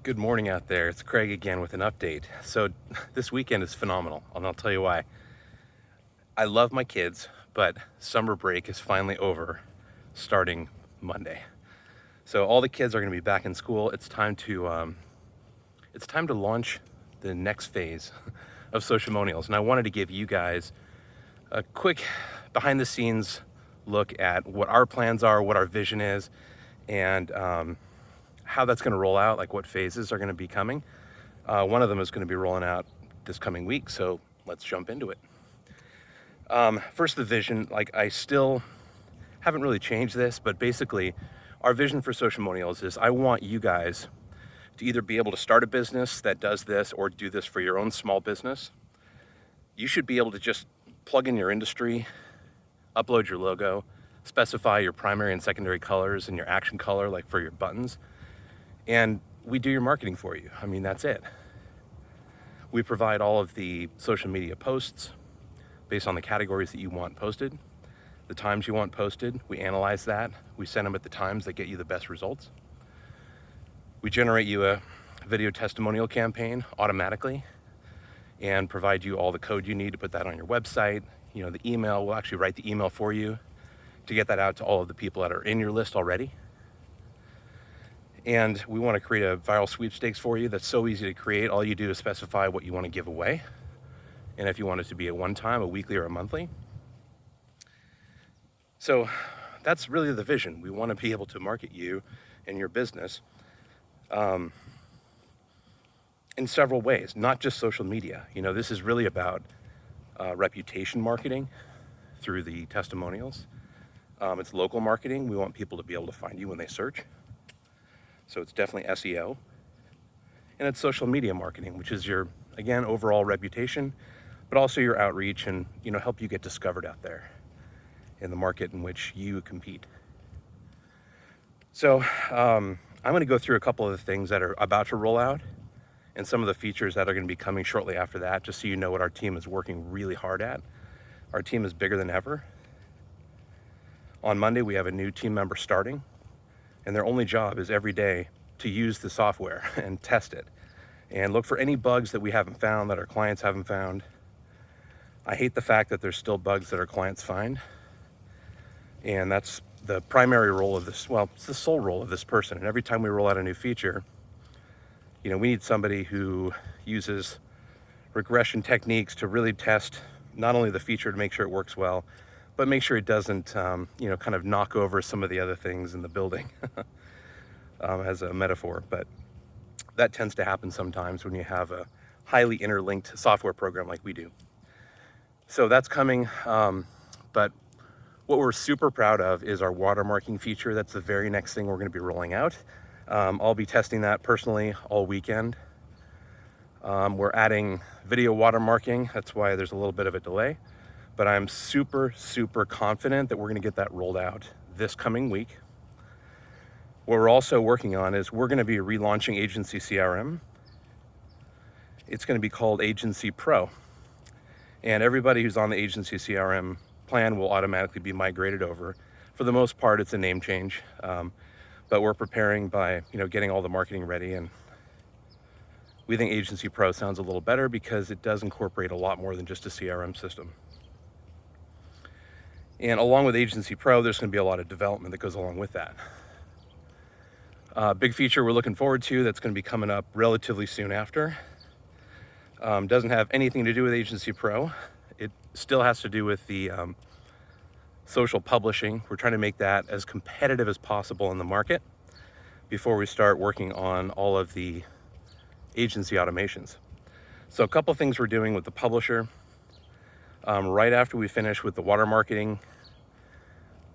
Good morning out there. It's Craig again with an update. So this weekend is phenomenal, and I'll tell you why. I love my kids, but summer break is finally over, starting Monday. So all the kids are going to be back in school. It's time to launch the next phase of Sociamonials, and I wanted to give you guys a quick behind-the-scenes look at what our plans are, what our vision is, and how that's going to roll out, like what phases are going to be coming. One of them is going to be rolling out this coming week, so let's jump into it. First, the vision. Like, I still haven't really changed this, but basically our vision for Sociamonials is I want you guys to either be able to start a business that does this or do this for your own small business. You should be able to just plug in your industry, upload your logo, specify your primary and secondary colors and your action color, like for your buttons, and we do your marketing for you. I mean, that's it. We provide all of the social media posts based on the categories that you want posted, the times you want posted. We analyze that. We send them at the times that get you the best results. We generate you a video testimonial campaign automatically and provide you all the code you need to put that on your website. You know, the email, we'll actually write the email for you to get that out to all of the people that are in your list already. And we want to create a viral sweepstakes for you that's so easy to create. All you do is specify what you want to give away. And if you want it to be a one-time, a weekly, or a monthly. So that's really the vision. We want to be able to market you and your business in several ways, not just social media. You know, this is really about reputation marketing through the testimonials. It's local marketing. We want people to be able to find you when they search. So it's definitely SEO. And it's social media marketing, which is your, again, overall reputation, but also your outreach and, you know, help you get discovered out there in the market in which you compete. So I'm going to go through a couple of the things that are about to roll out and some of the features that are going to be coming shortly after that, just so you know what our team is working really hard at. Our team is bigger than ever. On Monday, we have a new team member starting, and their only job is every day to use the software and test it and look for any bugs that we haven't found, that our clients haven't found. I hate the fact that there's still bugs that our clients find. And that's the primary role of this, well, it's the sole role of this person. And every time we roll out a new feature, you know, we need somebody who uses regression techniques to really test not only the feature to make sure it works well, but make sure it doesn't, you know, kind of knock over some of the other things in the building as a metaphor. But that tends to happen sometimes when you have a highly interlinked software program like we do. So that's coming. But what we're super proud of is our watermarking feature. That's the very next thing we're going to be rolling out. I'll be testing that personally all weekend. We're adding video watermarking. That's why there's a little bit of a delay. But I'm super, super confident that we're going to get that rolled out this coming week. What we're also working on is we're going to be relaunching Agency CRM. It's going to be called Agency Pro. And everybody who's on the Agency CRM plan will automatically be migrated over. For the most part, it's a name change. But we're preparing by, you know, getting all the marketing ready. And we think Agency Pro sounds a little better because it does incorporate a lot more than just a CRM system. And along with Agency Pro, there's going to be a lot of development that goes along with that. Big feature we're looking forward to that's going to be coming up relatively soon after. Doesn't have anything to do with Agency Pro. It still has to do with the social publishing. We're trying to make that as competitive as possible in the market before we start working on all of the agency automations. So a couple things we're doing with the publisher. Right after we finish with the watermarking,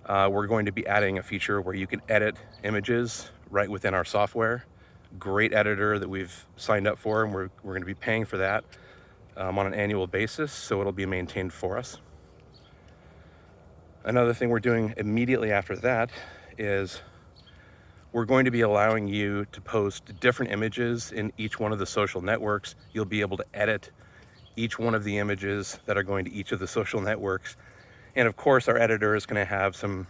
we're going to be adding a feature where you can edit images right within our software. Great editor that we've signed up for, and we're going to be paying for that on an annual basis, so it'll be maintained for us. Another thing we're doing immediately after that is we're going to be allowing you to post different images in each one of the social networks. You'll be able to edit each one of the images that are going to each of the social networks. And of course, our editor is going to have some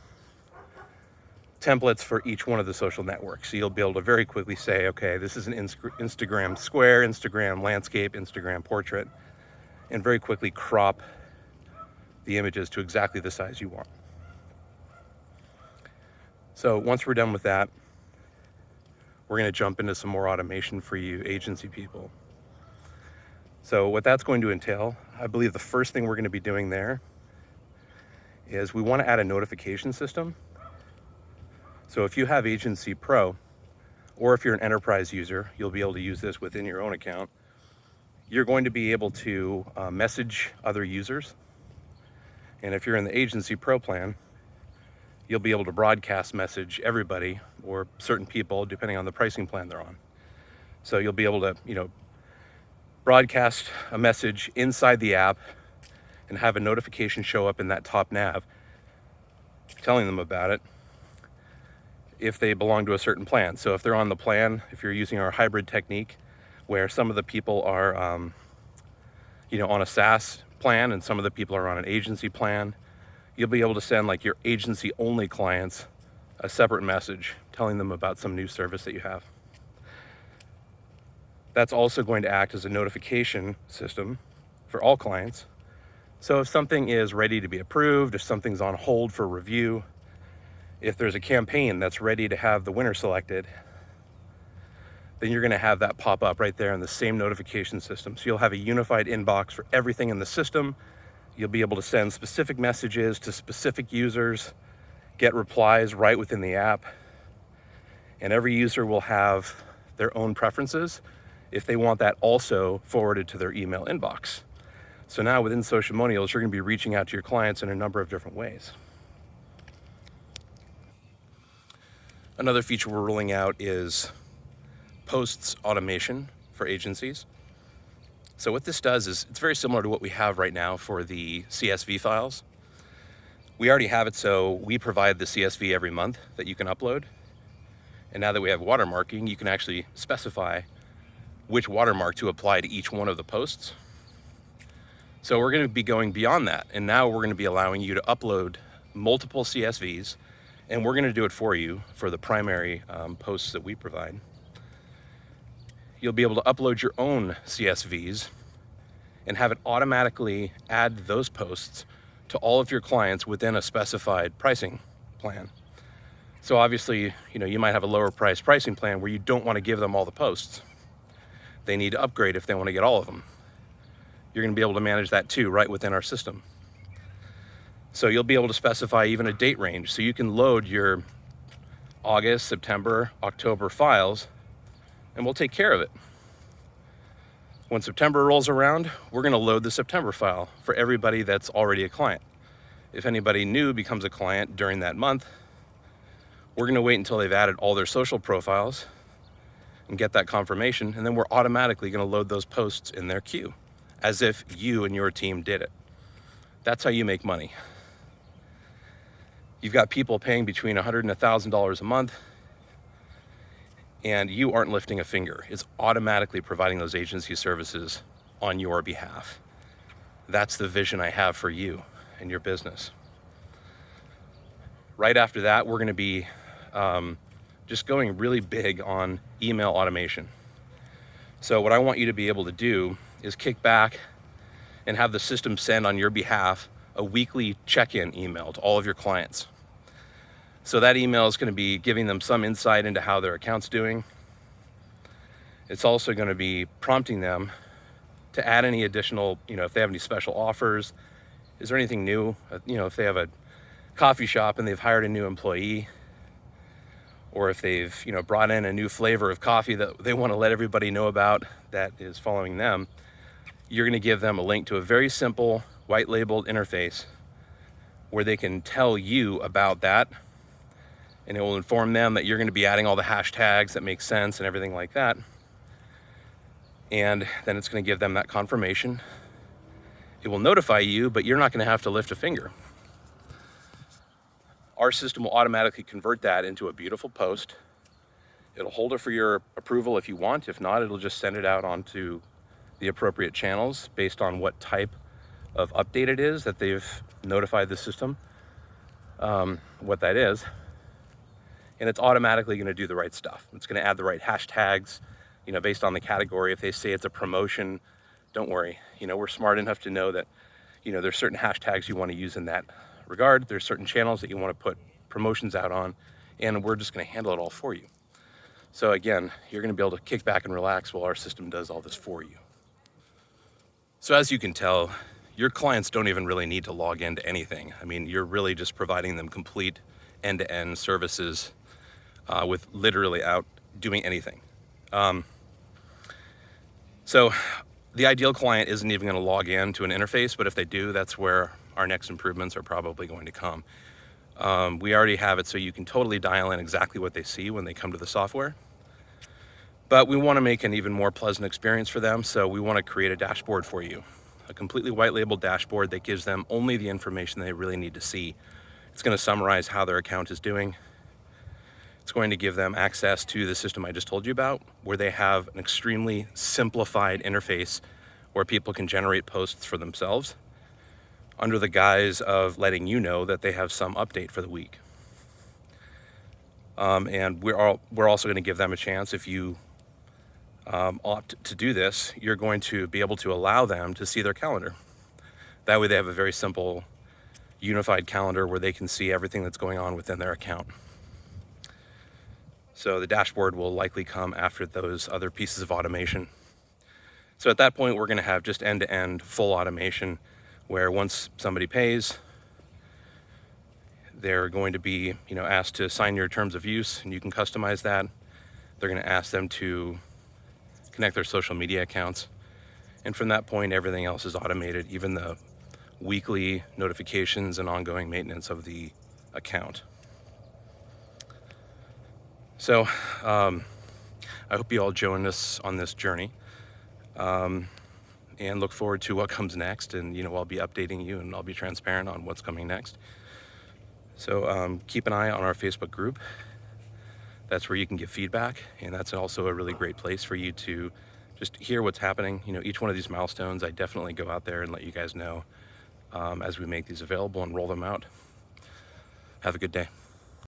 templates for each one of the social networks. So you'll be able to very quickly say, okay, this is an Instagram square, Instagram landscape, Instagram portrait, and very quickly crop the images to exactly the size you want. So once we're done with that, we're going to jump into some more automation for you agency people. So what that's going to entail, I believe the first thing we're going to be doing there is we want to add a notification system. So if you have Agency Pro, or if you're an enterprise user, you'll be able to use this within your own account. You're going to be able to message other users. And if you're in the Agency Pro plan, you'll be able to broadcast message everybody or certain people depending on the pricing plan they're on. So you'll be able to, broadcast a message inside the app and have a notification show up in that top nav telling them about it if they belong to a certain plan. So if they're on the plan, if you're using our hybrid technique where some of the people are on a SaaS plan and some of the people are on an agency plan, you'll be able to send like your agency only clients a separate message telling them about some new service that you have. That's also going to act as a notification system for all clients. So if something is ready to be approved, if something's on hold for review, if there's a campaign that's ready to have the winner selected, then you're going to have that pop up right there in the same notification system. So you'll have a unified inbox for everything in the system. You'll be able to send specific messages to specific users, get replies right within the app, and every user will have their own preferences if they want that also forwarded to their email inbox. So now within Sociamonials, you're going to be reaching out to your clients in a number of different ways. Another feature we're rolling out is posts automation for agencies. So what this does is it's very similar to what we have right now for the CSV files. We already have it, so we provide the CSV every month that you can upload. And now that we have watermarking, you can actually specify which watermark to apply to each one of the posts. So we're going to be going beyond that. And now we're going to be allowing you to upload multiple CSVs, and we're going to do it for you for the primary posts that we provide. You'll be able to upload your own CSVs and have it automatically add those posts to all of your clients within a specified pricing plan. So obviously, you might have a lower price pricing plan where you don't want to give them all the posts. They need to upgrade if they want to get all of them. You're going to be able to manage that too right within our system. So you'll be able to specify even a date range. So you can load your August, September, October files, and we'll take care of it. When September rolls around, we're going to load the September file for everybody that's already a client. If anybody new becomes a client during that month, we're going to wait until they've added all their social profiles and get that confirmation, and then we're automatically going to load those posts in their queue as if you and your team did it. That's how you make money. You've got people paying between $100 and $1,000 a month, and you aren't lifting a finger. It's automatically providing those agency services on your behalf. That's the vision I have for you and your business. Right after that, we're going to be just going really big on email automation. So what I want you to be able to do is kick back and have the system send on your behalf a weekly check-in email to all of your clients. So that email is going to be giving them some insight into how their account's doing. It's also going to be prompting them to add any additional, if they have any special offers. Is there anything new? If they have a coffee shop and they've hired a new employee, or if they've, brought in a new flavor of coffee that they want to let everybody know about that is following them, you're going to give them a link to a very simple white labeled interface where they can tell you about that, and it will inform them that you're going to be adding all the hashtags that make sense and everything like that. And then it's going to give them that confirmation. It will notify you, but you're not going to have to lift a finger. Our system will automatically convert that into a beautiful post. It'll hold it for your approval if you want. If not, it'll just send it out onto the appropriate channels based on what type of update it is that they've notified the system what that is. and it's automatically going to do the right stuff. It's going to add the right hashtags, based on the category. If they say it's a promotion, don't worry. We're smart enough to know that, there's certain hashtags you want to use in that regard. There's certain channels that you want to put promotions out on, and we're just going to handle it all for you. So again, you're going to be able to kick back and relax while our system does all this for you. So as you can tell, your clients don't even really need to log into anything. I mean, you're really just providing them complete end-to-end services with literally out doing anything. So the ideal client isn't even going to log in to an interface, but if they do, that's where our next improvements are probably going to come. We already have it so you can totally dial in exactly what they see when they come to the software. But we want to make an even more pleasant experience for them, so we want to create a dashboard for you. A completely white labeled dashboard that gives them only the information they really need to see. It's going to summarize how their account is doing. It's going to give them access to the system I just told you about, where they have an extremely simplified interface where people can generate posts for themselves under the guise of letting you know that they have some update for the week. And we're also going to give them a chance, if you opt to do this, you're going to be able to allow them to see their calendar. That way they have a very simple, unified calendar where they can see everything that's going on within their account. So the dashboard will likely come after those other pieces of automation. So at that point, we're going to have just end-to-end full automation, where once somebody pays, they're going to be asked to sign your terms of use, and you can customize that. They're going to ask them to connect their social media accounts, and from that point, everything else is automated, even the weekly notifications and ongoing maintenance of the account. So I hope you all join us on this journey, and look forward to what comes next. And I'll be updating you, and I'll be transparent on what's coming next. So keep an eye on our Facebook group. That's where you can give feedback, and that's also a really great place for you to just hear what's happening. Each one of these milestones, I definitely go out there and let you guys know as we make these available and roll them out. Have a good day.